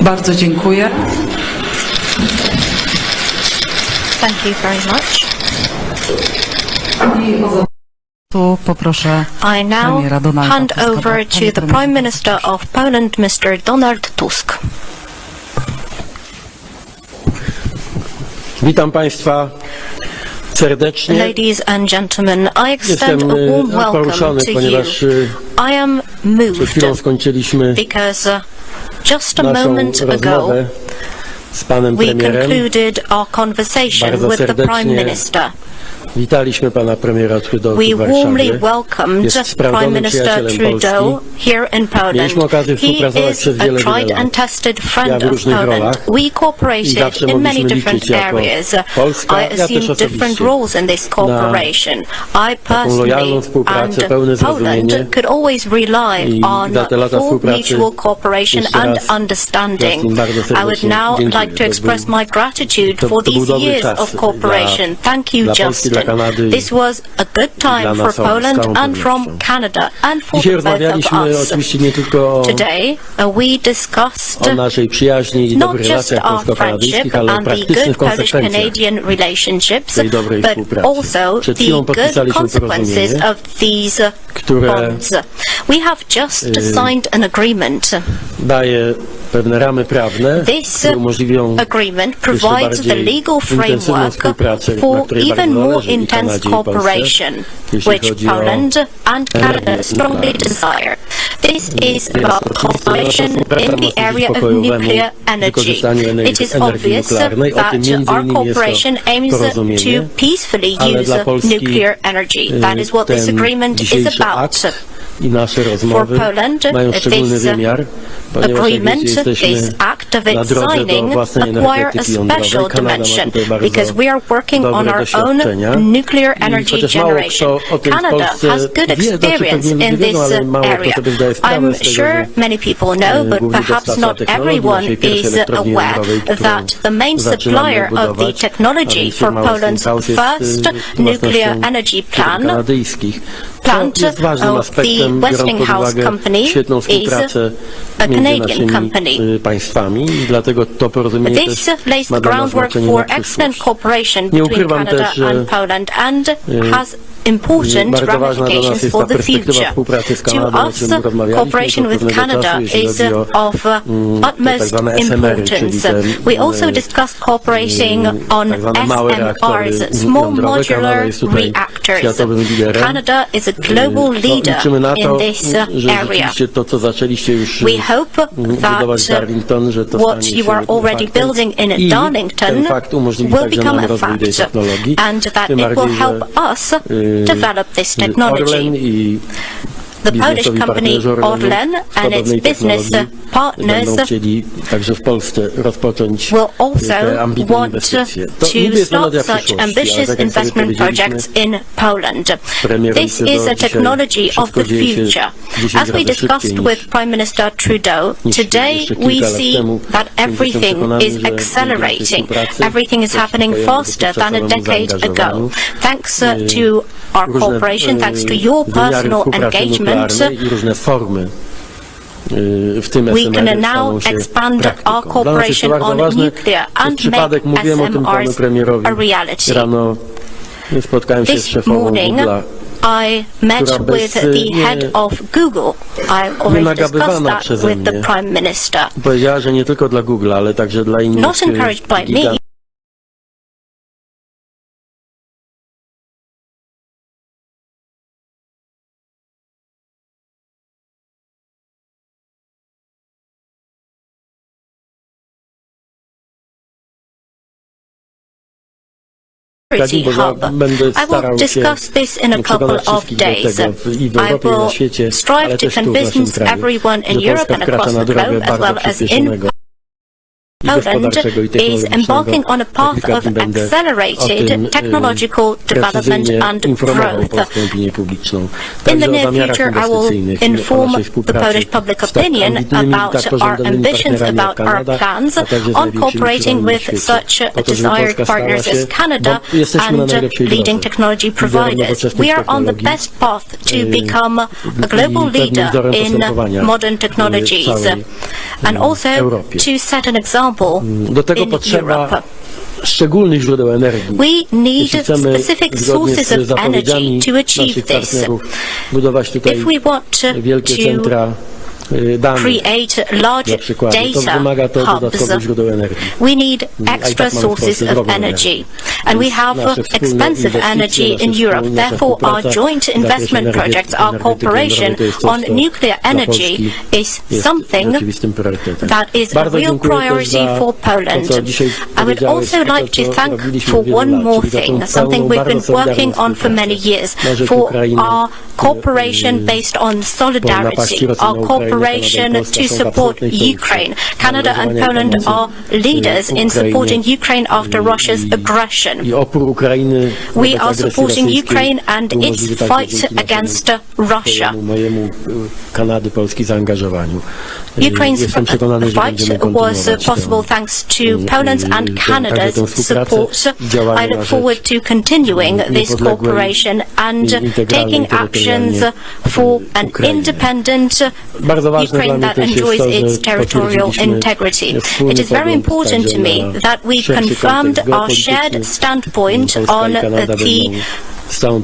Bardzo dziękuję. Thank you very much. Tu poproszę I now premiera Donalda hand Tuska. over to the Prime Minister of Poland, Mr. Donald Tusk. Witam Państwa serdecznie. Ladies and gentlemen, I extend a warm welcome poruszony, to you. ponieważ I am przed chwilą moved skończyliśmy because just a naszą moment ago rozmowę z panem we premierem. concluded our conversation Bardzo with the Prime serdecznie Minister. Witaliśmy pana premiera Trudeau We w warmly Warszawie. welcomed Jest Prime sprawdzonym Minister przyjacielem Trudeau Polski. here in Poland. Mieliśmy okazję He współpracować is przez a wiele tried lat. and tested Ja friend w of różnych Poland. rolach. We I cooperated zawsze in many mogliśmy different liczyć jako areas. Polska, I ja też assumed different osobiście, roles in this cooperation. I personally lojalną współpracę, pełne and Poland zrozumienie. could always rely I on za te lata full współpracy mutual cooperation jeszcze and raz understanding. im bardzo I would serdecznie now dziękuję. like to express my gratitude to for był these dobry years czas of cooperation. Thank you, dla Polski, dla Justin. Kanady This was a good time dla for nas z Poland całą and from pewnością. Canada and for Dzisiaj the both of rozmawialiśmy us. oczywiście nie tylko Today we discussed o naszej przyjaźni i not dobrych just relacjach our friendship polsko-kanadyjskich, ale o and the praktycznych good konsekwencjach Polish-Canadian relationships, tej dobrej but współpracy. also Przed the chwilą good podpisaliśmy consequences porozumienie, of these które bonds. We have just signed an agreement. daje pewne ramy prawne, This które umożliwią agreement jeszcze provides the bardziej legal intensywną framework współpracę, na for której even bardzo more zależy i intense Kanadzie, i Polsce, cooperation, jeśli which chodzi o Poland and Canada energię strongly nuklearną. desire. This is Więc about oczywiście nasza cooperation współpraca in ma the służyć area of pokojowemu nuclear energy. wykorzystaniu It is energii obvious nuklearnej. O that tym między our innymi jest cooperation to aims to porozumienie, peacefully ale dla use Polski nuclear energy. That is what this ten agreement is dzisiejszy about. akt i nasze rozmowy Poland, mają szczególny this wymiar, ponieważ jak agreement, wiecie, jesteśmy this act of na its drodze do signing własnej acquire a energetyki jądrowej. special Kanada ma dimension tutaj bardzo because we are working on dobre our own doświadczenia. nuclear I energy chociaż mało generation. kto o tym w Canada Polsce has good wie, znaczy experience pewnie in ludzie this wiedzą, ale mało kto area. sobie zdaje sprawę I'm z tego, sure że many people know, but główny perhaps dostawca not technologii everyone naszej pierwszej is elektrowni aware jądrowej, którą that the main zaczynamy supplier of the budować, a technology więc for firma Poland's Westinghouse jest first nuclear własnością energy firm plan kanadyjskich. plant To jest ważnym of the aspektem, biorąc pod Westinghouse uwagę company świetną is współpracę a między Canadian naszymi company. państwami i dlatego to porozumienie This też lays ma the dla nas groundwork znaczenie for na przyszłość. excellent cooperation Nie between ukrywam Canada też, że and Poland and has important bardzo ważna dla nas ramifications jest for ta the perspektywa future. współpracy z To Kanadą, o us, czym rozmawialiśmy cooperation od with pewnego Canada czasu, jeśli is chodzi o of tak utmost zwane SMR-y, czyli importance. We also discussed cooperating on tak zwane małe reaktory SMRs, small jądrowe. Kanada modular jest tutaj reactors. światowym liderem. Canada is a global leader Liczymy na to, in this że area. rzeczywiście to, co zaczęliście już We hope budować w that Darlington, że to what stanie you się are already faktem. building in I Darlington ten fakt umożliwi will także become nam a rozwój tej fact, technologii. and that Tym it will bardziej, help że, us develop this technology. Orlen i The Polish biznesowi company partnerzy Orlenu Orlen w and its podobnej business technologii partners będą chcieli także w Polsce rozpocząć will also te ambitne want inwestycje. To to niby jest start melodia such przyszłości, ale ambitious tak jak sobie investment powiedzieliśmy, projects in Poland. premier This Trudeau is a dzisiaj technology of wszystko the dzieje się future. 10 As we razy discussed szybciej with Prime Minister Trudeau, niż today jeszcze we kilka lat see temu. that Jestem everything przekonany, is że dzięki accelerating. naszej współpracy, Everything is też happening swojemu faster than a dotychczasowemu decade ago. zaangażowaniu, Thanks to our różne, cooperation, thanks to your wymiary personal współpracy engagement, nuklearnej i różne formy w tym we can SMR now staną się expand praktyką. our Dla nas jest to cooperation bardzo on ważne. nuclear Przez and przypadek make mówiłem o tym panu SMRs premierowi. a reality. Rano spotkałem się z This szefową morning, Google'a, I met która with the head of Google. I already discussed nagabywana that przeze with the mnie. Prime Minister. powiedziała, że nie tylko dla Google'a, ale także dla innych Not encouraged by me, gigantów hub. będę I starał will się discuss this in a couple przekonać of wszystkich do days. tego i w Europie, i na świecie, I will strive ale to też tu w naszym convince kraju, everyone in że Europe Polska and wkracza across na the drogę globe, as bardzo well as in przyspieszonego Poland is embarking on a path of accelerated technological development and growth. In the near future, I will inform the Polish public opinion about our ambitions, about our plans on cooperating with such desired partners as Canada and leading technology providers. We are on the best path to become a global leader in modern technologies and also to set an example in Europe. Szczególnych źródeł energii. We need specific sources of energy to achieve this. If we want to create large data hubs, we need extra sources of energy. And we have expensive energy in Europe. Therefore, our joint investment projects, our cooperation on nuclear energy is something that is a real priority for Poland. I would also like to thank for one more thing, something we've been working on for many years, for our cooperation based on solidarity, our cooperation to support Ukraine. Canada and Poland are leaders in supporting Ukraine after Russia's aggression. We are supporting Ukraine and its fight against Russia. Ukraine's fight was possible thanks to Poland's and Canada's support. I look forward to continuing this cooperation and taking actions for an independent Ukraine that enjoys its territorial integrity. It is very important to me that we confirmed our shared standpoint on the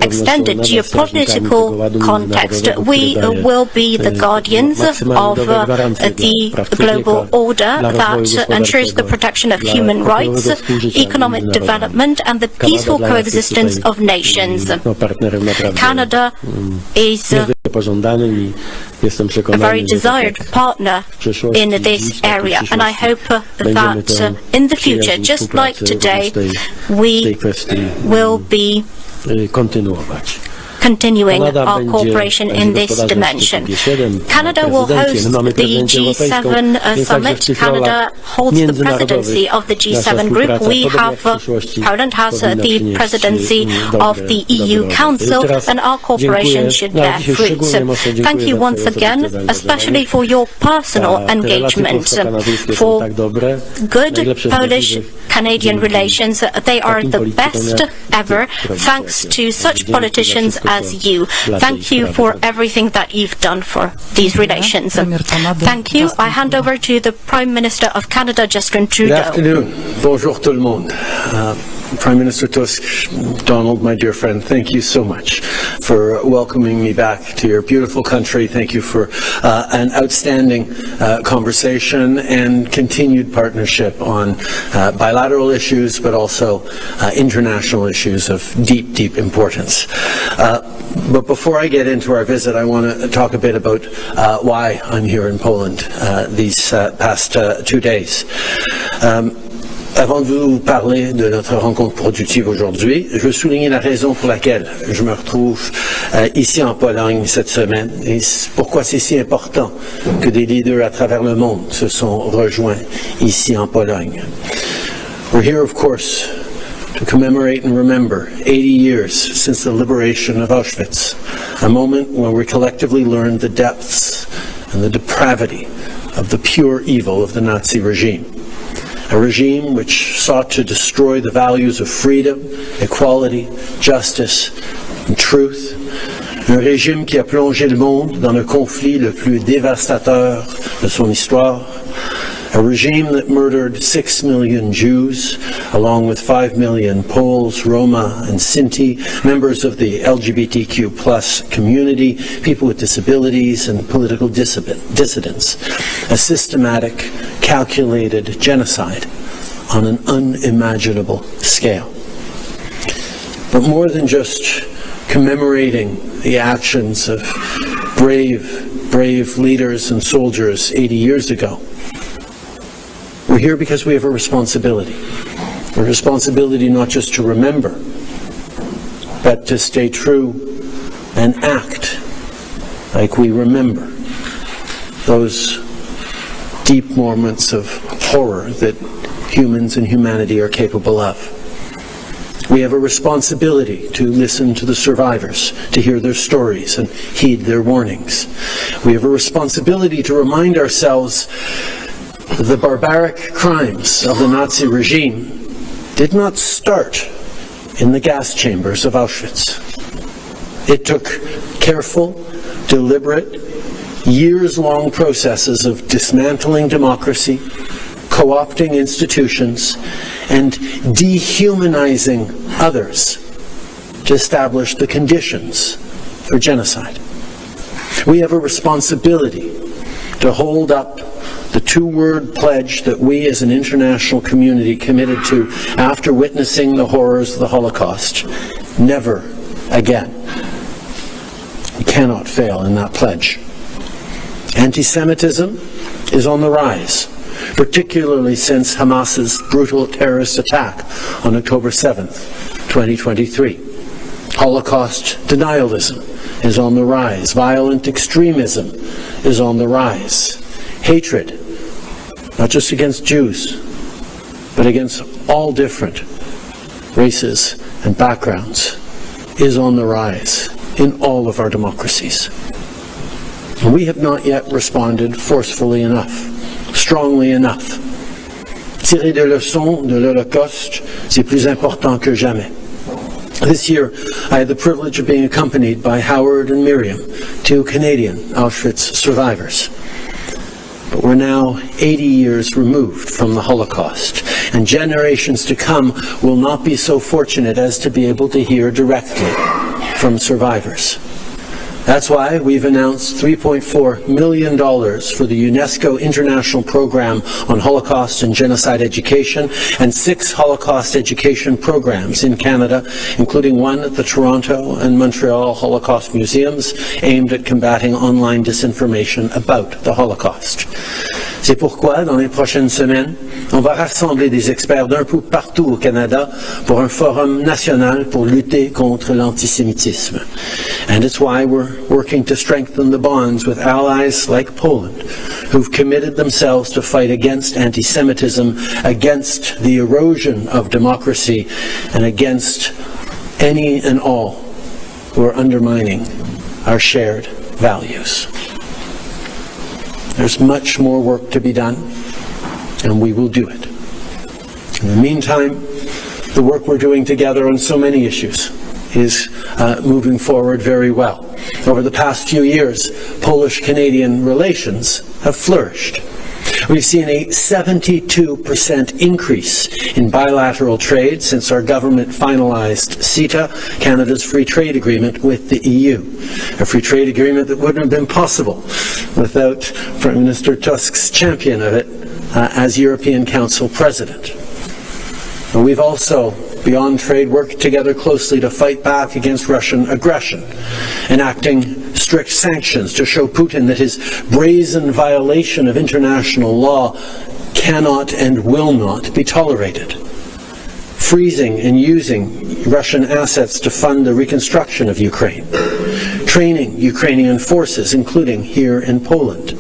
extended geopolitical context. We will be the guardians of the global order that ensures the protection of human rights, economic development, and the peaceful coexistence of nations. Canada is a very desired partner in this area, and I hope that in the future, just like today, we will be continuing our cooperation in this dimension. Canada will host the G7 summit. Canada holds the presidency of the G7 group. Poland has the presidency of the EU Council, and our cooperation should bear fruits. Thank you once again, especially for your personal engagement, for good Polish-Canadian relations. They are the best ever, thanks to such politicians as you. Thank you for everything that you've done for these relations. Thank you. I hand over to the Prime Minister of Canada, Justin Trudeau. Good afternoon. Bonjour tout le monde. Prime Minister Tusk, Donald, my dear friend, thank you so much for welcoming me back to your beautiful country. Thank you for an outstanding conversation and continued partnership on bilateral issues, but also international issues of deep, deep importance. But before I get into our visit, I want to talk a bit about why I'm here in Poland these past 2 days. Avant de vous parler de notre rencontre productive aujourd'hui, je veux souligner la raison pour laquelle je me retrouve ici en Pologne cette semaine et pourquoi c'est si important que des leaders à travers le monde se sont rejoints ici en Pologne. We're here, of course, to commemorate and remember 80 years since the liberation of Auschwitz, a moment when we collectively learned the depths and the depravity of the pure evil of the Nazi regime. A regime which sought to destroy the values of freedom, equality, justice, and truth. Un régime qui a plongé le monde dans le conflit le plus dévastateur de son histoire. A regime that murdered 6 million Jews, along with 5 million Poles, Roma, and Sinti, members of the LGBTQ+ community, people with disabilities, and political dissidents. A systematic, calculated genocide on an unimaginable scale. But more than just commemorating the actions of brave leaders and soldiers 80 years ago, we're here because we have a responsibility not just to remember, but to stay true and act like we remember those deep moments of horror that humans and humanity are capable of. We have a responsibility to listen to the survivors, to hear their stories and heed their warnings. We have a responsibility to remind ourselves that the barbaric crimes of the Nazi regime did not start in the gas chambers of Auschwitz. It took careful, deliberate, years-long processes of dismantling democracy, co-opting institutions, and dehumanizing others to establish the conditions for genocide. We have a responsibility to hold up the two-word pledge that we as an international community committed to after witnessing the horrors of the Holocaust. Never again. We cannot fail in that pledge. Anti-Semitism is on the rise, particularly since Hamas's brutal terrorist attack on October 7th, 2023. Holocaust denialism is on the rise. Violent extremism is on the rise. Hatred, not just against Jews, but against all different races and backgrounds, is on the rise in all of our democracies. And we have not yet responded forcefully enough, strongly enough. Tirer des leçons de l'Holocauste, c'est plus important que jamais. This year, I had the privilege of being accompanied by Howard and Miriam, two Canadian Auschwitz survivors. But we're now 80 years removed from the Holocaust, and generations to come will not be so fortunate as to be able to hear directly from survivors. That's why we've announced $3.4 million for the UNESCO International Program on Holocaust and Genocide Education and 6 Holocaust education programs in Canada, including one at the Toronto and Montreal Holocaust Museums aimed at combating online disinformation about the Holocaust. C'est pourquoi, dans les prochaines semaines, on va rassembler des experts d'un peu partout au Canada pour un forum national pour lutter contre l'antisémitisme. And it's why we're working to strengthen the bonds with allies like Poland, who've committed themselves to fight against anti-Semitism, against the erosion of democracy, and against any and all who are undermining our shared values. There's much more work to be done, and we will do it. In the meantime, the work we're doing together on so many issues is moving forward very well. Over the past few years, Polish-Canadian relations have flourished. We've seen a 72% increase in bilateral trade since our government finalized CETA, Canada's free trade agreement with the EU. A free trade agreement that wouldn't have been possible without Prime Minister Tusk's champion of it as European Council President. And we've also, beyond trade, worked together closely to fight back against Russian aggression, enacting strict sanctions to show Putin that his brazen violation of international law cannot and will not be tolerated. Freezing and using Russian assets to fund the reconstruction of Ukraine. Training Ukrainian forces, including here in Poland,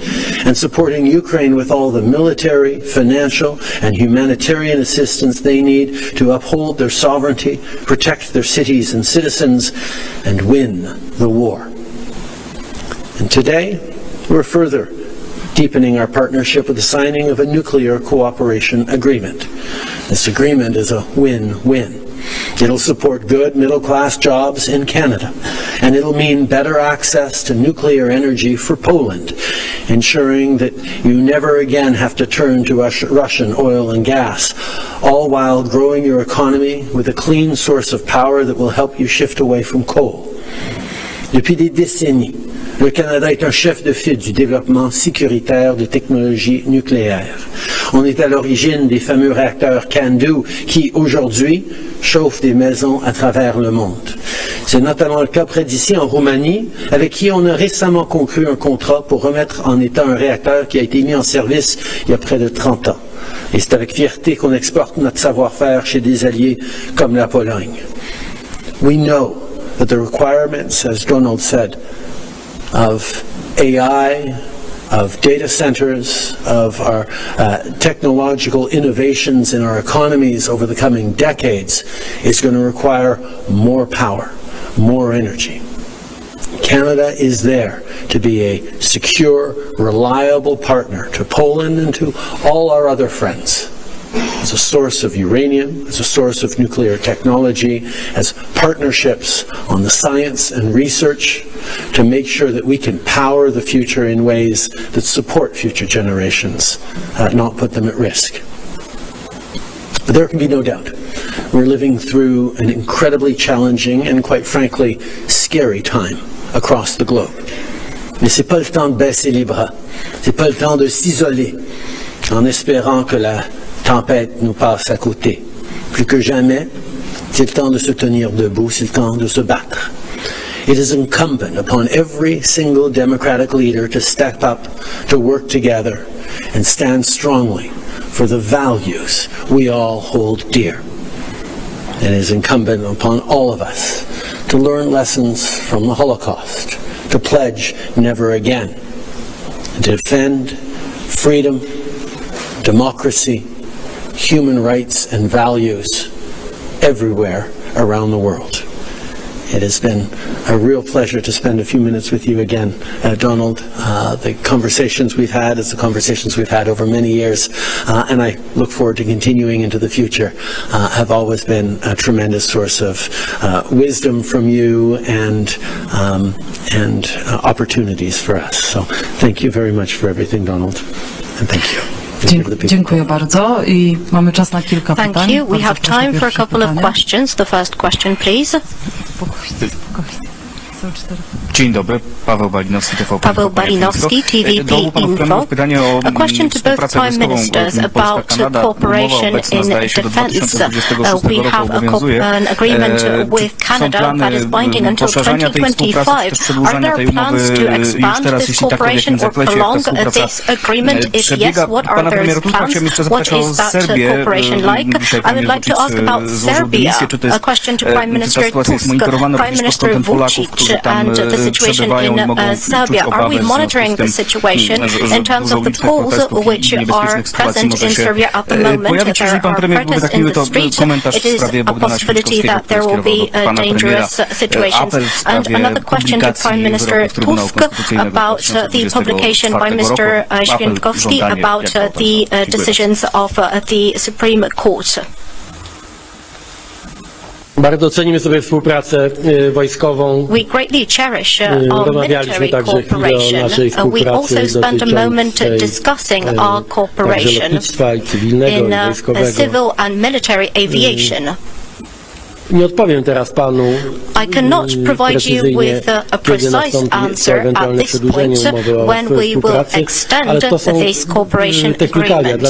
and supporting Ukraine with all the military, financial, and humanitarian assistance they need to uphold their sovereignty, protect their cities and citizens, and win the war. And today, we're further deepening our partnership with the signing of a nuclear cooperation agreement. This agreement is a win-win. It'll support good middle-class jobs in Canada, and it'll mean better access to nuclear energy for Poland, ensuring that you never again have to turn to Russian oil and gas, all while growing your economy with a clean source of power that will help you shift away from coal. Depuis des décennies, le Canada est un chef de file du développement sécuritaire de technologies nucléaires. On est à l'origine des fameux réacteurs CANDU qui, aujourd'hui, chauffent des maisons à travers le monde. C'est notamment le cas près d'ici, en Roumanie, avec qui on a récemment conclu un contrat pour remettre en état un réacteur qui a été mis en service il y a près de 30 ans. Et c'est avec fierté qu'on exporte notre savoir-faire chez des alliés comme la Pologne. We know that the requirements, as Donald said, of AI of data centers, of our technological innovations in our economies over the coming decades is going to require more power, more energy. Canada is there to be a secure, reliable partner to Poland and to all our other friends. As a source of uranium, as a source of nuclear technology, as partnerships on the science and research to make sure that we can power the future in ways that support future generations, not put them at risk. But there can be no doubt. We're living through an incredibly challenging and, quite frankly, scary time across the globe. Mais c'est pas le temps de baisser les bras. C'est pas le temps de s'isoler en espérant que la tempête nous passe à côté. Plus que jamais, c'est le temps de se tenir debout, c'est le temps de se battre. It is incumbent upon every single democratic leader to step up, to work together, and stand strongly for the values we all hold dear. It is incumbent upon all of us to learn lessons from the Holocaust, to pledge never again, to defend freedom, democracy, human rights and values everywhere around the world. It has been a real pleasure to spend a few minutes with you again, Donald. The conversations we've had is the conversations we've had over many years, and I look forward to continuing into the future. Have always been a tremendous source of wisdom from you and opportunities for us. So thank you very much for everything, Donald, and thank you. Dziękuję bardzo i mamy czas na kilka pytań. Thank you. We have time for a couple of questions. The first question, please. Dzień dobry, Paweł Balinowski, TVP. Paweł Balinowski, TVP Info. A question to both Prime Ministers about cooperation in defence. We have an agreement with Canada that is binding until 2025. Are there plans to expand this cooperation or prolong this agreement? If yes, what are those plans? What is that cooperation like? I would like to ask about Serbia. A question to Prime Minister Tusk, Prime Minister Vučić, and the situation in Serbia. Are we monitoring the situation in terms of the polls which are present in Serbia at the moment? There are protests in the streets. It is a possibility that there will be dangerous situations. And another question to Prime Minister Tusk about the publication by Mr. Świętkowski about the decisions of the Supreme Court. Bardzo cenimy sobie współpracę wojskową. We greatly cherish our military cooperation. We also spent a moment discussing our cooperation in civil and military aviation. Nie odpowiem teraz panu I cannot provide you with a precise answer at this point when we will extend this cooperation agreement.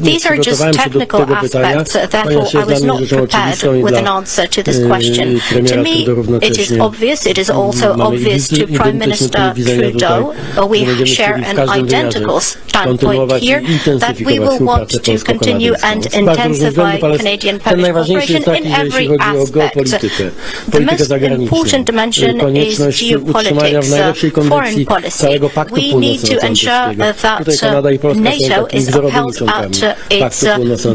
These are just technical aspects, therefore I was not prepared with an answer to this question. To me, it is obvious, it is also obvious to Prime Minister Trudeau, we share an identical standpoint here, that we will want to continue and intensify Canadian-Polish cooperation in every aspect. The most important dimension is geopolitics, foreign policy. We need to ensure that NATO is upheld at its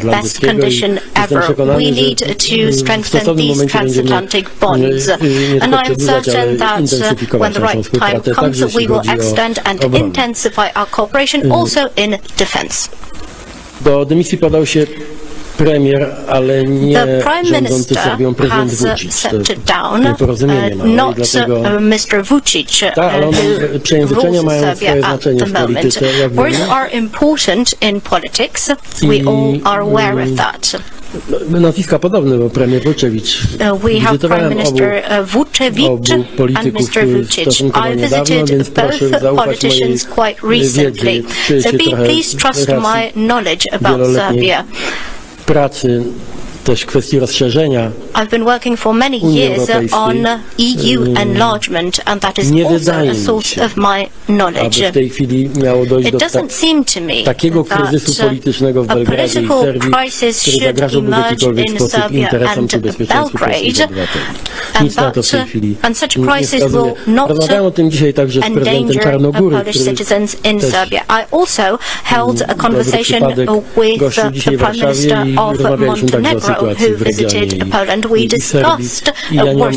best condition ever. We need to strengthen these transatlantic bonds. And I am certain that when the right time comes, we will extend and intensify our cooperation also in defense. Do dymisji podał się premier, ale nie rządzący Serbią prezydent Vučić. Not Mr. Vučić, who rules Serbia at the moment. Words are important in politics. We all are aware of that. Nazwiska podobne, bo premier Vučević. We have Prime Minister Vučević and Mr. Vučić. I visited both politicians quite recently, so please trust my knowledge about Serbia. Pracy też kwestii rozszerzenia I've been working for many years on EU enlargement, and that is also a source of my knowledge. Aby w tej chwili miało dojść do takiego kryzysu politycznego w Belgradzie i Serbii, który zagrażałby w jakikolwiek sposób interesom czy bezpieczeństwu polskich obywateli. Nic na to w tej chwili nie wskazuje. Rozmawiałem o tym dzisiaj także z prezydentem Czarnogóry, który też dobry przypadek gościł dzisiaj w Warszawie i rozmawialiśmy także o sytuacji w regionie i Serbii. I ja nie mam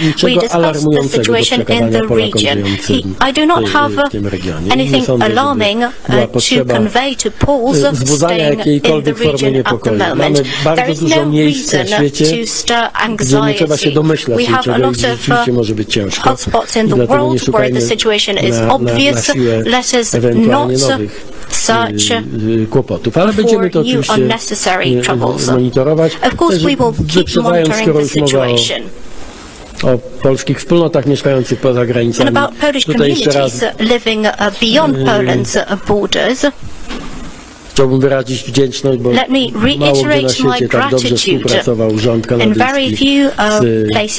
niczego alarmującego do przekazania Polakom żyjącym w tym regionie. Nie sądzę, żeby była potrzeba wzbudzania jakiejkolwiek formy niepokoju. Mamy bardzo dużo miejsc na świecie, gdzie nie trzeba się domyślać niczego i rzeczywiście może być ciężko. I dlatego nie szukajmy na siłę ewentualnie nowych kłopotów. Ale będziemy to oczywiście monitorować. Też wyprzedzając, skoro już mowa o polskich wspólnotach mieszkających poza granicami. Tutaj jeszcze raz chciałbym wyrazić wdzięczność, bo mało gdzie na świecie tak dobrze współpracował rząd kanadyjski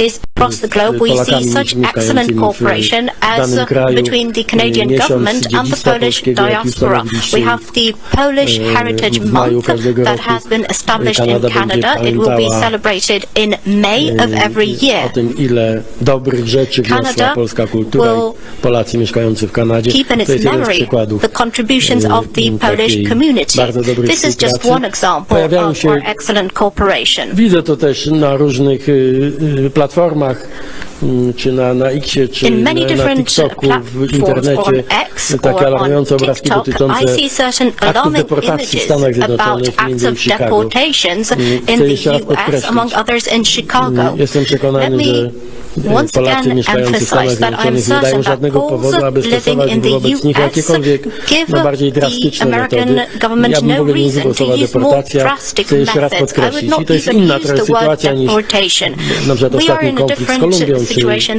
z across the globe, we see such excellent cooperation as between the Canadian government and the Polish diaspora. We have the Polish Heritage Month that has been established in Canada. It will be celebrated in May of every year. O tym, ile dobrych rzeczy wniosła polska kultura i Polacy mieszkający w Kanadzie. Keep in its memory the contributions of the Polish community. This is just one example of our excellent cooperation. Widzę to też na różnych platformach, czy na Xie, czy na TikToku, w internecie, takie alarmujące obrazki dotyczące aktów deportacji w Stanach Zjednoczonych, między innymi w Chicago. Chcę jeszcze raz podkreślić, jestem przekonany, że Polacy mieszkający w Stanach Zjednoczonych nie dają żadnego powodu, aby stosować wobec nich jakiekolwiek bardziej drastyczne metody. Ja bym w ogóle nie używał słowa deportacja. Chcę jeszcze raz podkreślić. I to jest inna trochę sytuacja niż na przykład ostatni konflikt z Kolumbią,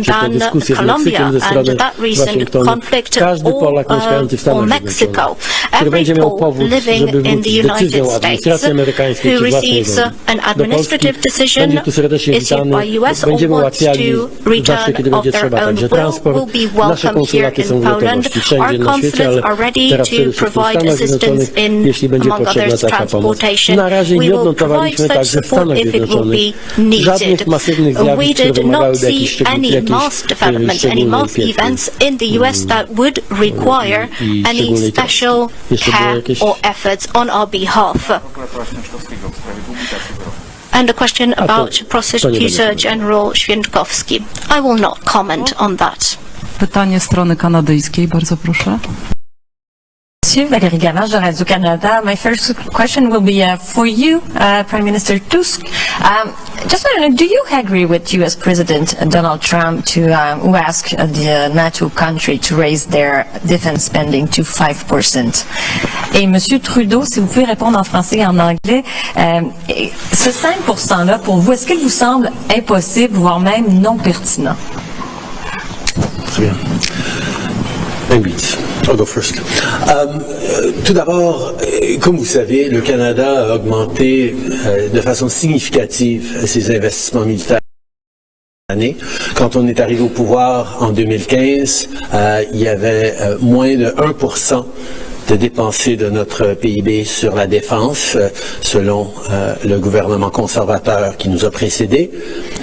czy te dyskusje z Meksykiem ze strony Waszyngtonu. Każdy Polak mieszkający w Stanach Zjednoczonych, który będzie miał powód, żeby wrócić decyzją administracji amerykańskiej czy własnej woli do Polski, będzie tu serdecznie witany. Będziemy ułatwiali zawsze, kiedy będzie trzeba, także transport. Nasze konsulaty są w gotowości wszędzie na świecie, ale teraz przede wszystkim w Stanach Zjednoczonych, jeśli będzie potrzebna taka pomoc. Na razie nie odnotowaliśmy także w Stanach Zjednoczonych żadnych masywnych zjawisk, które wymagałyby jakiejś szczególnej And a question about Prosecutor General Święczkowski. I will not comment on that. Pytanie strony kanadyjskiej, bardzo proszę. Monsieur Valérie Gavin, de Radio-Canada. My first question will be for you, Prime Minister Tusk. Just want to know, do you agree with U.S. President Donald Trump who asked the NATO country to raise their defense spending to 5%? Et Monsieur Trudeau, si vous pouvez répondre en français et en anglais, ce 5%-là, pour vous, est-ce qu'il vous semble impossible, voire même non pertinent? Très bien. I'll go first. Tout d'abord, comme vous savez, le Canada a augmenté de façon significative ses investissements militaires. Quand on est arrivé au pouvoir en 2015, il y avait moins de 1% de dépensés de notre PIB sur la défense, selon le gouvernement conservateur qui nous a précédés.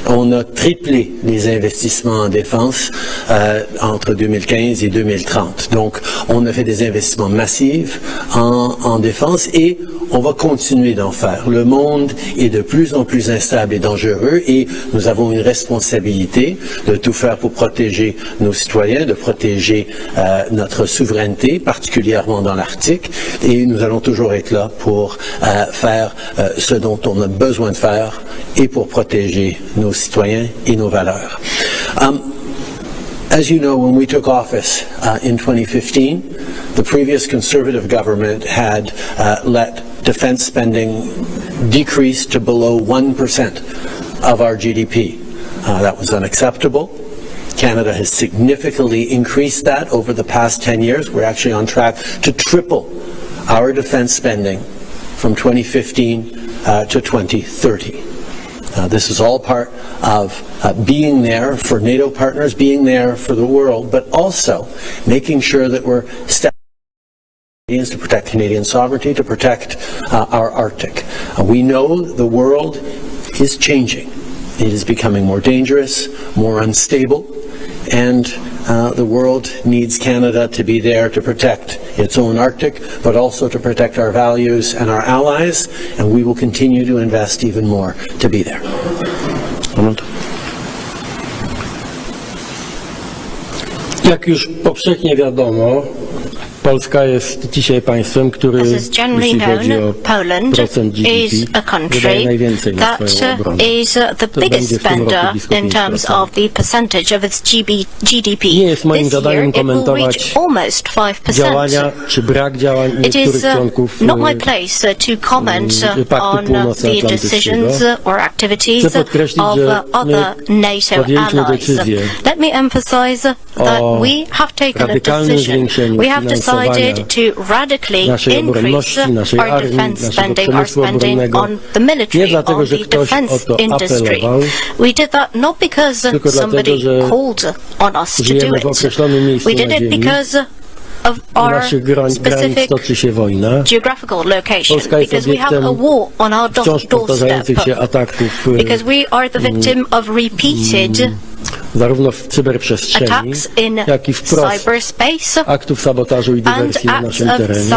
On a triplé les investissements en défense entre 2015 et 2030. Donc, on a fait des investissements massifs en défense et on va continuer d'en faire. Le monde est de plus en plus instable et dangereux et nous avons une responsabilité de tout faire pour protéger nos citoyens, de protéger notre souveraineté, particulièrement dans l'Arctique, et nous allons toujours être là pour faire ce dont on a besoin de faire et pour protéger nos citoyens et nos valeurs. As you know, when we took office in 2015, the previous Conservative government had let defense spending decrease to below 1% of our GDP. That was unacceptable. Canada has significantly increased that over the past 10 years. We're actually on track to triple our defense spending from 2015 to 2030. This is all part of being there for NATO partners, being there for the world, but also making sure that we're to protect Canadian sovereignty, to protect our Arctic. We know the world is changing. It is becoming more dangerous, more unstable, and the world needs Canada to be there to protect its own Arctic, but also to protect our values and our allies, and we will continue to invest even more to be there. Jak już powszechnie wiadomo, Polska jest dzisiaj państwem, który, jeśli chodzi o procent GDP, wydaje najwięcej na swoją obronę. To będzie w tym roku blisko 5%. Nie jest moim zadaniem komentować działania czy brak działań niektórych członków Paktu Północnoatlantyckiego. Chcę podkreślić, że my podjęliśmy decyzję o radykalnym zwiększeniu finansowania naszej obronności, naszej armii, naszego przemysłu obronnego, nie dlatego, że ktoś o to apelował, tylko dlatego, że żyjemy w określonym miejscu na ziemi. U naszych granic toczy się wojna. Polska jest obiektem wciąż powtarzających się ataków zarówno w cyberprzestrzeni, jak i wprost aktów sabotażu i dywersji na naszym terenie.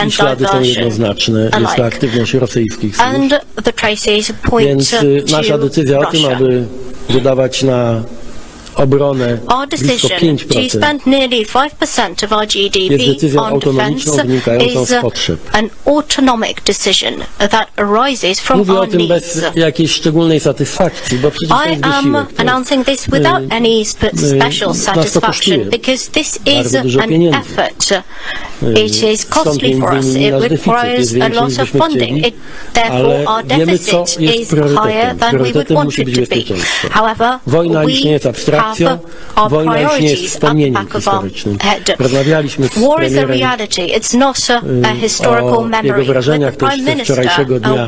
I ślady są jednoznaczne. Jest to aktywność rosyjskich służb. Więc nasza decyzja o tym, aby wydawać na obronę blisko 5%, jest decyzją autonomiczną wynikającą z potrzeb. Mówię o tym bez jakiejś szczególnej satysfakcji, bo przecież to jest wysiłek. Nas to kosztuje bardzo dużo pieniędzy. Stąd między innymi nasz deficyt jest większy niż byśmy chcieli, ale wiemy, co jest priorytetem. Priorytetem musi być bezpieczeństwo. Wojna już nie jest abstrakcją. Wojna już nie jest wspomnieniem historycznym. Rozmawialiśmy z premierem o jego wrażeniach też ze wczorajszego dnia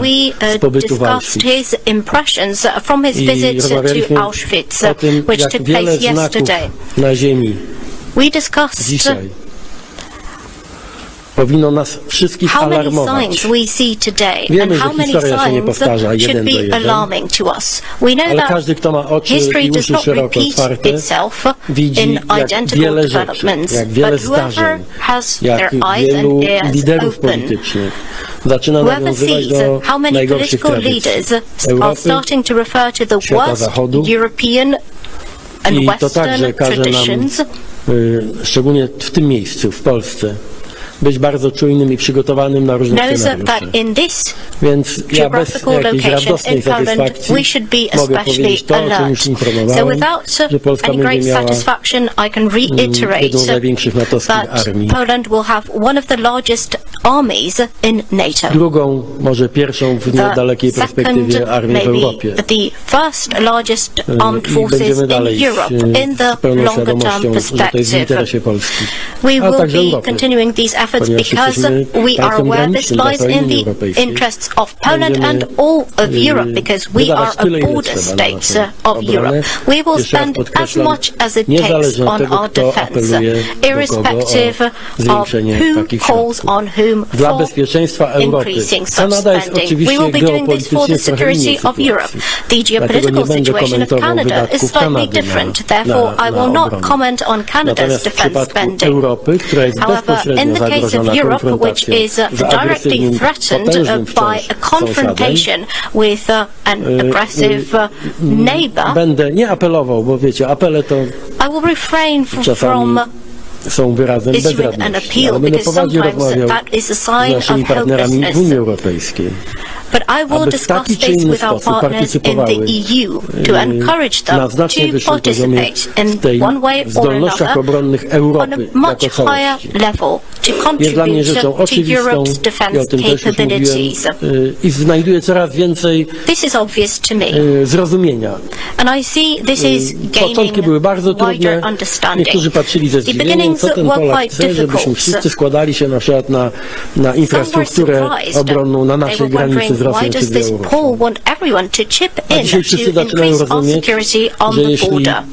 z pobytu w Auschwitz. I rozmawialiśmy o tym, jak wiele znaków na ziemi dzisiaj powinno nas wszystkich alarmować. Wiemy, że historia się nie powtarza jeden do jeden, ale każdy, kto ma oczy i uszy szeroko otwarte, widzi, jak wiele rzeczy, jak wiele zdarzeń, jak wielu liderów politycznych zaczyna nawiązywać do najgorszych tradycji Europy, świata Zachodu, i to także każe nam, szczególnie w tym miejscu, w Polsce, być bardzo czujnym i przygotowanym na różne scenariusze. Więc ja bez jakiejś radosnej satysfakcji mogę powiedzieć to, o czym już informowałem, że Polska będzie miała jedną z największych natowskich armii. Drugą, może pierwszą w niedalekiej perspektywie armię w Europie. I będziemy dalej z pełną świadomością, że to jest w interesie Polski, a także Europy. Because we are aware this lies in the interests of Poland and all of Europe, because we are a border state of Europe. We will spend as much as it takes on our defense, irrespective of who calls on whom for increasing such spending. We will be doing this for the security of Europe. The geopolitical situation of Canada is slightly different, therefore I will not comment on Canada's defense spending. However, in the case of Europe, which is directly threatened by a confrontation with an aggressive neighbor, będę nie apelował, bo wiecie, apele to I will refrain from są wyrazem bezradności, ale będę poważnie rozmawiał z naszymi partnerami w Unii Europejskiej. But I will discuss this with our partners in the EU to encourage them to participate in one way or another on a much higher level to contribute to Europe's defense capabilities. This is obvious to me, and I see this is gaining wider understanding. The beginnings were quite difficult. Some were surprised. They were wondering, why does this Paul want everyone to chip in to increase our security on the border?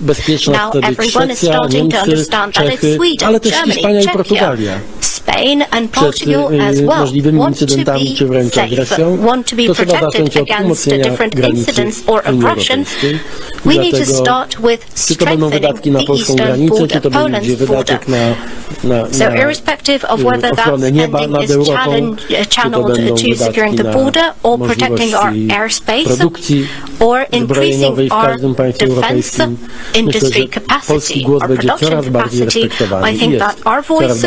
Now everyone is starting to understand that it's Sweden, Germany, Czechia, Spain and Portugal as well want to be safe, want to be protected against different incidents or aggression. We need to start with strengthening the eastern border, Poland's border. So irrespective of whether that ending is channeled to securing the border or protecting our airspace or increasing our defense industry capacity, our production capacity, I think that our voice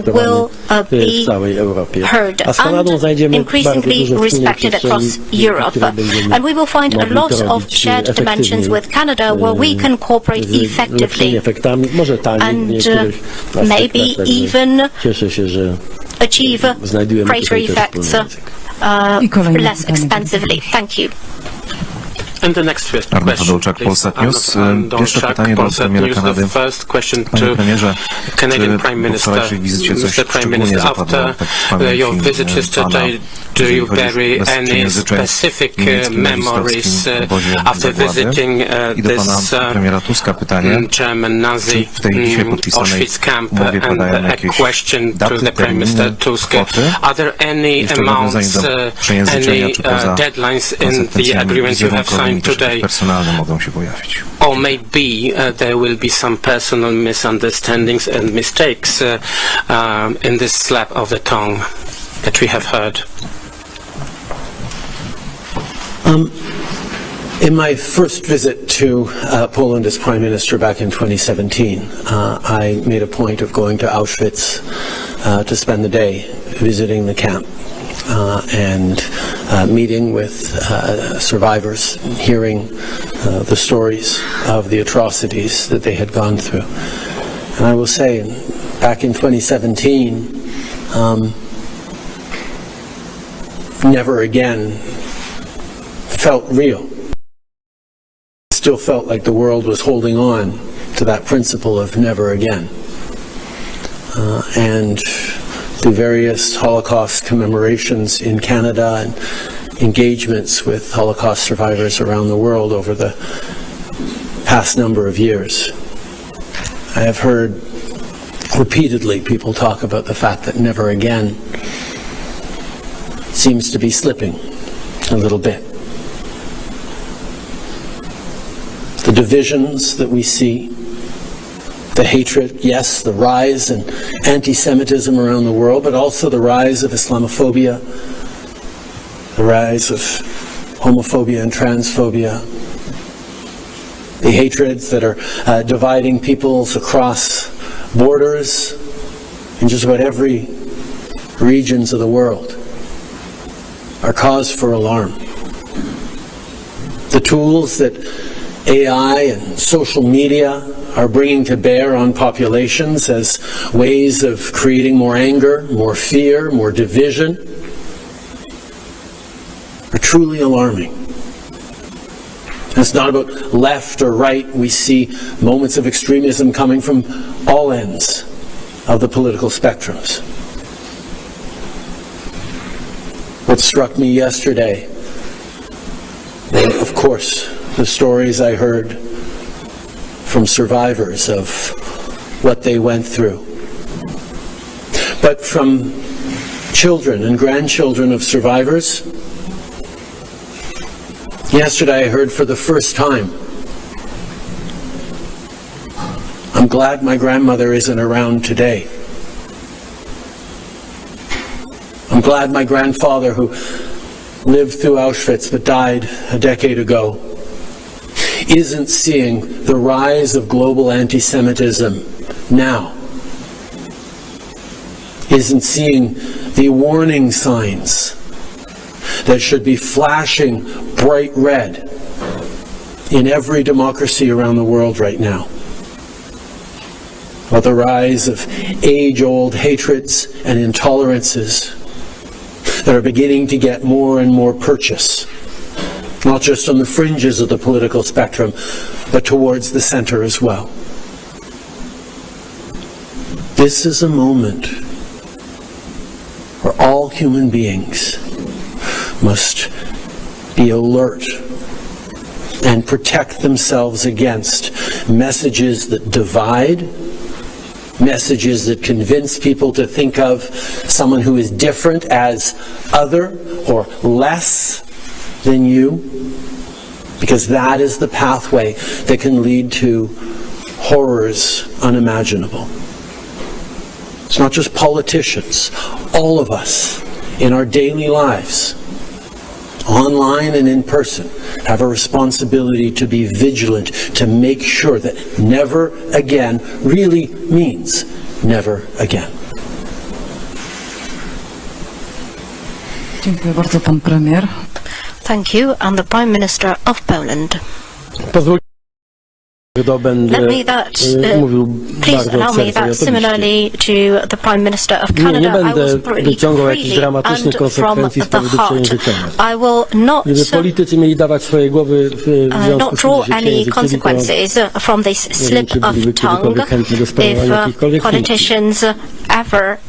will be heard and increasingly respected across Europe. And we will find a lot of shared dimensions with Canada where we can cooperate effectively and maybe even achieve greater effects less expensively. Thank you. And the next question, Polsat News. Pierwsze pytanie do premiera Kanady. Panie premierze, Canadian Prime Minister, Mr. Prime Minister, after your visit yesterday, do you bury any specific memories after visiting this German Nazi Auschwitz camp? And a question to the Prime Minister Tusk: are there any amounts, any deadlines in the agreement you have signed today? Or maybe there will be some personal misunderstandings and mistakes in this slap of the tongue that we have heard. In my first visit to Poland as Prime Minister back in 2017, I made a point of going to Auschwitz to spend the day visiting the camp and meeting with survivors, hearing the stories of the atrocities that they had gone through. And I will say, back in 2017, never again felt real. Still felt like the world was holding on to that principle of never again. And through various Holocaust commemorations in Canada and engagements with Holocaust survivors around the world over the past number of years, I have heard repeatedly people talk about the fact that never again seems to be slipping a little bit. The divisions that we see, the hatred, yes, the rise in anti-Semitism around the world, but also the rise of Islamophobia, the rise of homophobia and transphobia, the hatreds that are dividing peoples across borders in just about every regions of the world are cause for alarm. The tools that AI and social media are bringing to bear on populations as ways of creating more anger, more fear, more division are truly alarming. And it's not about left or right. We see moments of extremism coming from all ends of the political spectrums. What struck me yesterday were, of course, the stories I heard from survivors of what they went through. But from children and grandchildren of survivors, yesterday I heard for the first time, I'm glad my grandmother isn't around today. I'm glad my grandfather, who lived through Auschwitz but died a decade ago, isn't seeing the rise of global anti-Semitism now, isn't seeing the warning signs that should be flashing bright red in every democracy around the world right now. While the rise of age-old hatreds and intolerances that are beginning to get more and more purchase, not just on the fringes of the political spectrum, but towards the center as well. This is a moment where all human beings must be alert and protect themselves against messages that divide, messages that convince people to think of someone who is different as other or less than you, because that is the pathway that can lead to horrors unimaginable. It's not just politicians. All of us in our daily lives, online and in person, have a responsibility to be vigilant, to make sure that never again really means never again. Dziękuję bardzo, pan premier. Thank you, and the Prime Minister of Poland. Please allow me that similarly to the Prime Minister of Canada, I will speak really freely and from the heart. I will not draw any consequences from this slip of tongue if politicians ever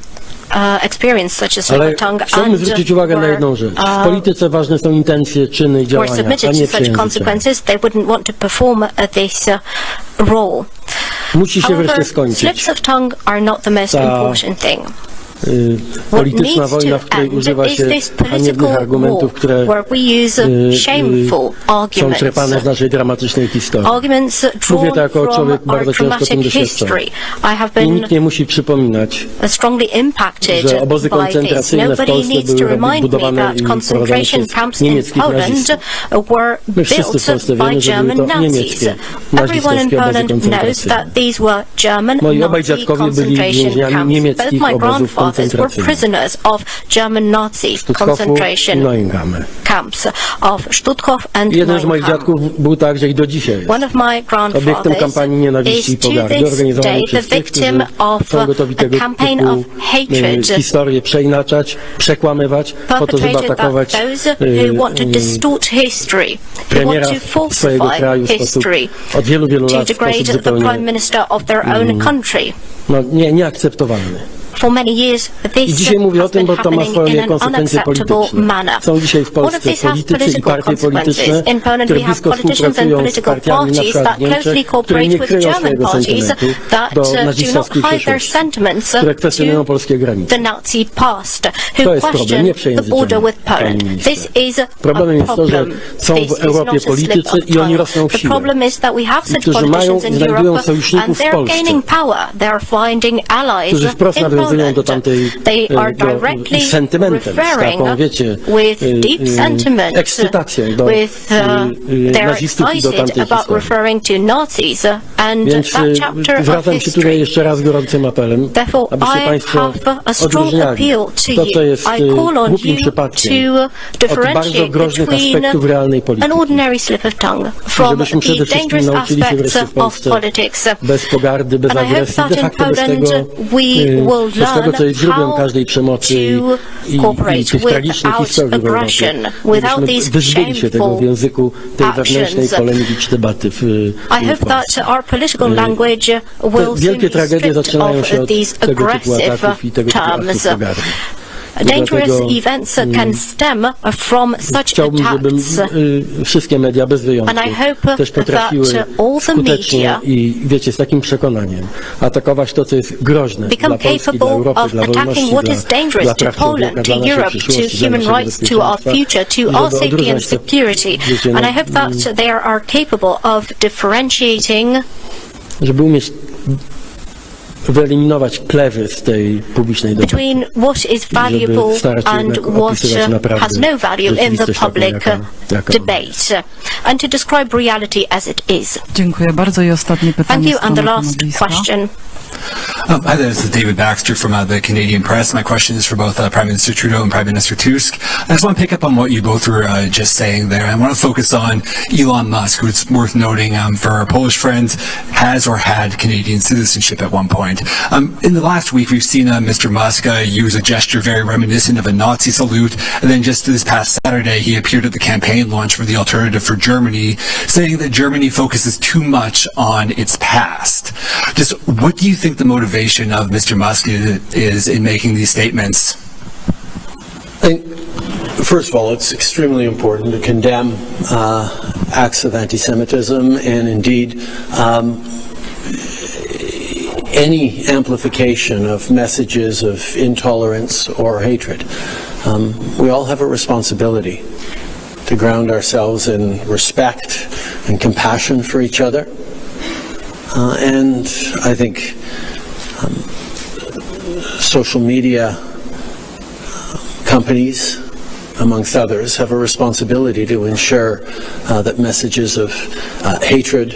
experience such a slip of tongue and were submitted to such consequences, they wouldn't want to perform this role. However, slips of tongue are not the most important thing. What needs to end is this political war where we use shameful arguments drawn from our dramatic history. I have been strongly impacted by this. Nobody needs to remind me that concentration camps in Poland were built by German Nazis. Everyone in Poland knows that these were German Nazi concentration camps. Both my grandfathers were prisoners of German Nazi concentration camps of Stutthof and Neuengamme. One of my grandfathers is to this day the victim of a campaign of hatred perpetrated by those who want to distort history, who want to falsify history, to degrade the Prime Minister of their own country. For many years, this has been happening in an unacceptable manner. All of this has political consequences. In Poland, we have politicians and political parties that closely cooperate with German parties that do not hide their sentiments to the Nazi past, who question the border with Poland. This is a problem. This is not a slip of tongue. The problem is that we have such politicians in Europe, and they're gaining power. They're finding allies in Poland. They are directly referring with deep sentiment, with they're excited about referring to Nazis and that chapter of history. Therefore, I have a strong appeal to you. I call on you to differentiate between an ordinary slip of tongue from the dangerous aspects of politics. And I hope that in Poland we will learn how to cooperate without aggression, without these shameful actions. I hope that our political language will soon be stripped of these aggressive terms. Dangerous events can stem from such attacks. And I hope that all the media become capable of attacking what is dangerous to Poland, to Europe, to human rights, to our future, to our safety and security. And I hope that they are capable of differentiating between what is valuable and what has no value in the public debate, and to describe reality as it is. Dziękuję bardzo i ostatnie pytanie. Thank you, and the last question. Hi there, this is David Baxter from the Canadian Press. My question is for both Prime Minister Trudeau and Prime Minister Tusk. I just want to pick up on what you both were just saying there. I want to focus on Elon Musk, who it's worth noting for our Polish friends, has or had Canadian citizenship at one point. In the last week, we've seen Mr. Musk use a gesture very reminiscent of a Nazi salute, and then just this past Saturday, he appeared at the campaign launch for the Alternative for Germany, saying that Germany focuses too much on its past. Just what do you think the motivation of Mr. Musk is in making these statements? I think, first of all, it's extremely important to condemn acts of anti-Semitism and indeed any amplification of messages of intolerance or hatred. We all have a responsibility to ground ourselves in respect and compassion for each other. And I think social media companies, amongst others, have a responsibility to ensure that messages of hatred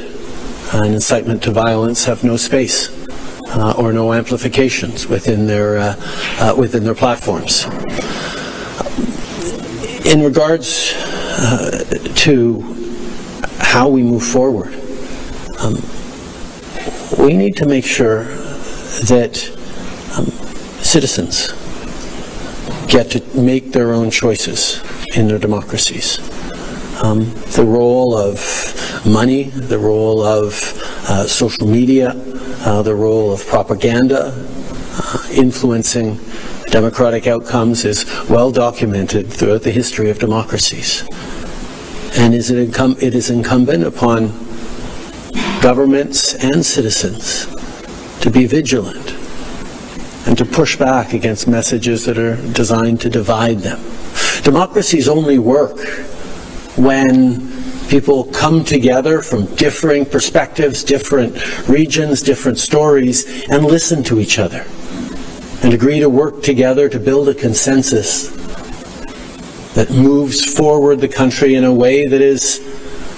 and incitement to violence have no space or no amplifications within their platforms. In regards to how we move forward, we need to make sure that citizens get to make their own choices in their democracies. The role of money, the role of social media, the role of propaganda influencing democratic outcomes is well documented throughout the history of democracies. And it is incumbent upon governments and citizens to be vigilant and to push back against messages that are designed to divide them. Democracies only work when people come together from differing perspectives, different regions, different stories, and listen to each other and agree to work together to build a consensus that moves forward the country in a way that is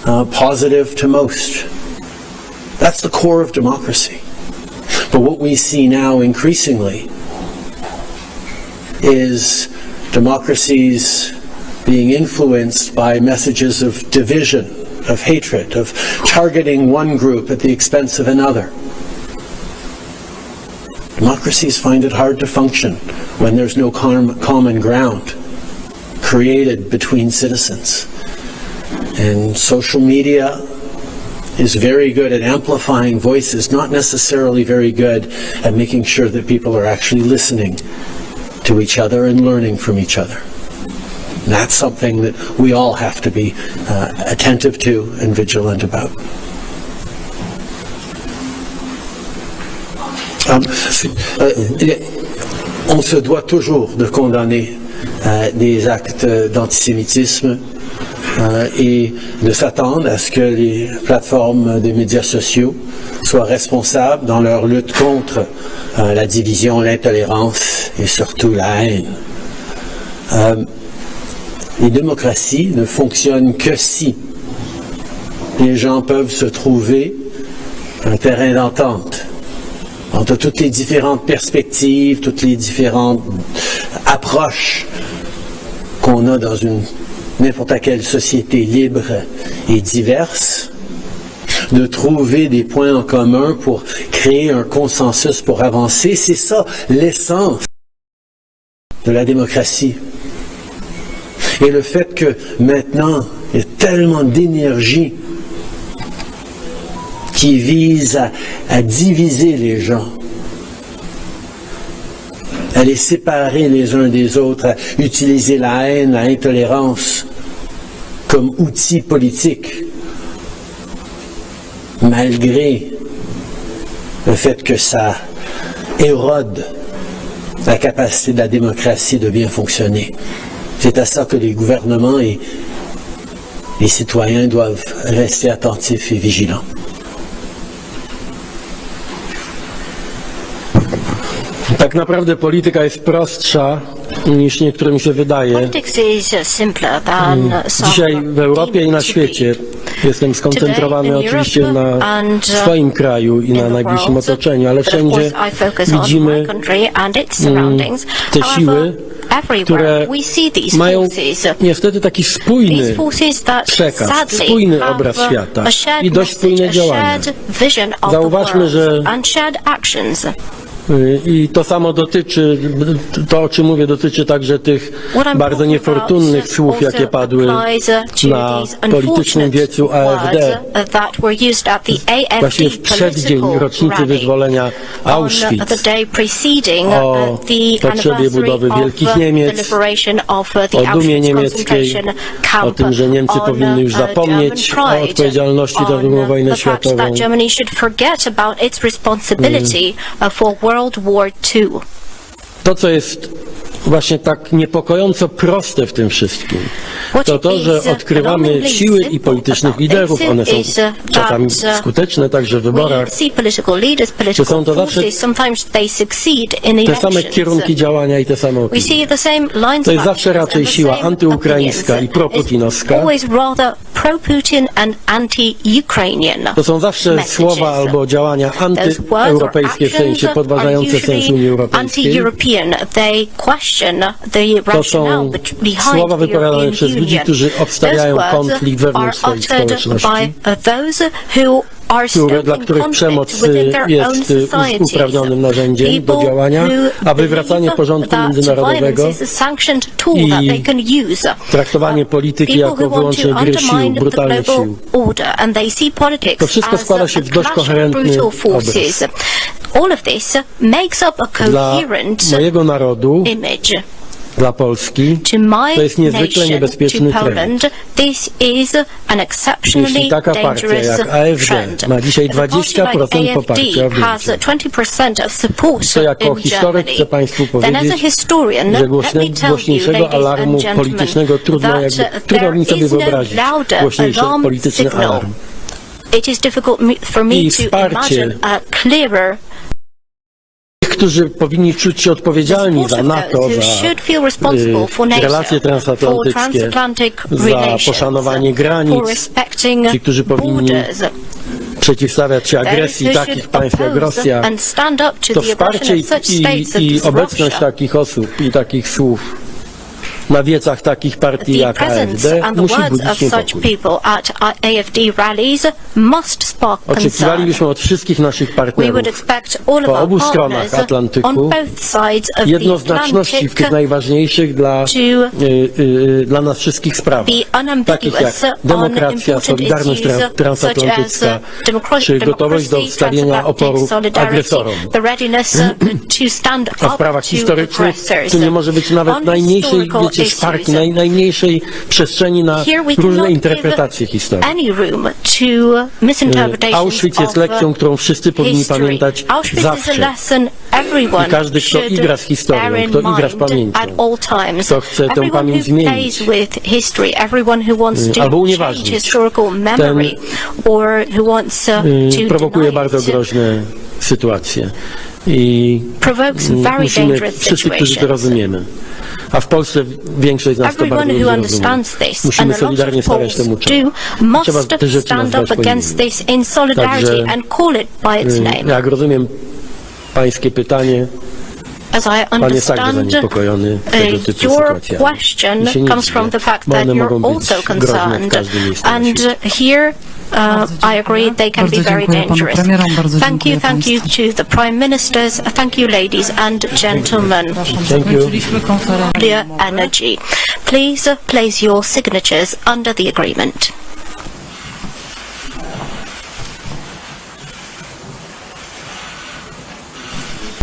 positive to most. That's the core of democracy. But what we see now increasingly is democracies being influenced by messages of division, of hatred, of targeting one group at the expense of another. Democracies find it hard to function when there's no common ground created between citizens. And social media is very good at amplifying voices, not necessarily very good at making sure that people are actually listening to each other and learning from each other. And that's something that we all have to be attentive to and vigilant about. On se doit toujours de condamner des actes d'antisémitisme et de s'attendre à ce que les plateformes des médias sociaux soient responsables dans leur lutte contre la division, l'intolérance et surtout la haine. Les démocraties ne fonctionnent que si les gens peuvent se trouver un terrain d'entente entre toutes les différentes perspectives, toutes les différentes approches qu'on a dans n'importe quelle société libre et diverse, de trouver des points en commun pour créer un consensus pour avancer. C'est ça l'essence de la démocratie. Et le fait que maintenant, il y a tellement d'énergie qui vise à diviser les gens, à les séparer les uns des autres, à utiliser la haine, l'intolérance comme outil politique, malgré le fait que ça érode la capacité de la démocratie de bien fonctionner. C'est à ça que les gouvernements et les citoyens doivent rester attentifs et vigilants. Tak naprawdę polityka jest prostsza niż niektórym się wydaje. Dzisiaj w Europie i na świecie Jestem skoncentrowany oczywiście na swoim kraju i na najbliższym otoczeniu, ale wszędzie widzimy te siły, które mają niestety taki spójny przekaz, spójny obraz świata i dość spójne działania. Zauważmy, że i to samo dotyczy, to o czym mówię, dotyczy także tych bardzo niefortunnych słów, jakie padły na politycznym wiecu AfD, właśnie w przeddzień rocznicy wyzwolenia Auschwitz, o potrzebie budowy wielkich Niemiec, o dumie niemieckiej, o tym, że Niemcy powinny już zapomnieć o odpowiedzialności za II wojnę światową. World War II. To, co jest właśnie tak niepokojąco proste w tym wszystkim, to to, że odkrywamy siły i politycznych liderów, one są czasami skuteczne także w wyborach, że są to zawsze te same kierunki działania i te same opinie. To jest zawsze raczej siła antyukraińska i proputinowska. To są zawsze słowa albo działania antyeuropejskie, w sensie podważające sens Unii Europejskiej. To są słowa wypowiadane przez ludzi, którzy obstawiają konflikt wewnątrz swoich społeczności, dla których przemoc jest uprawnionym narzędziem do działania, a wywracanie porządku międzynarodowego i traktowanie polityki jako wyłącznie gry sił, brutalnych sił. To wszystko składa się w dość koherentny obraz. Dla mojego narodu, dla Polski, to jest niezwykle niebezpieczny trend. Jeśli taka partia jak AfD ma dzisiaj 20% poparcia w Niemczech, to jako historyk chcę Państwu powiedzieć, że głośniejszego alarmu politycznego trudno mi sobie wyobrazić, głośniejszy polityczny alarm. I wsparcie którzy powinni czuć się odpowiedzialni za NATO, za relacje transatlantyckie, za poszanowanie granic, ci, którzy powinni przeciwstawiać się agresji takich państw jak Rosja, to wsparcie i obecność takich osób i takich słów na wiecach takich partii jak AfD musi budzić niepokój. Oczekiwalibyśmy od wszystkich naszych partnerów po obu stronach Atlantyku jednoznaczności w tych najważniejszych dla nas wszystkich sprawach, takich jak demokracja, solidarność transatlantycka, czy gotowość do stawienia oporu agresorom. A w sprawach historycznych tu nie może być nawet najmniejszej szparki, najmniejszej przestrzeni na różne interpretacje historii. Auschwitz jest lekcją, którą wszyscy powinni pamiętać zawsze. I każdy, kto igra z historią, kto igra z pamięcią, kto chce tę pamięć zmienić albo unieważnić, ten prowokuje bardzo groźne sytuacje. I musimy, wszyscy, którzy to rozumiemy, a w Polsce większość z nas to bardzo dobrze rozumie, musimy solidarnie stawiać temu czoło. Trzeba te rzeczy nazwać po imieniu. Także, jak rozumiem Pańskie pytanie, Pan jest także zaniepokojony tego typu sytuacjami. I się nie dziwię, bo one mogą być groźne w każdym miejscu na świecie. I agree they can be very dangerous. Thank you to the Prime Ministers. Thank you, ladies and gentlemen. Thank you. Nuclear energy. Please place your signatures under the agreement.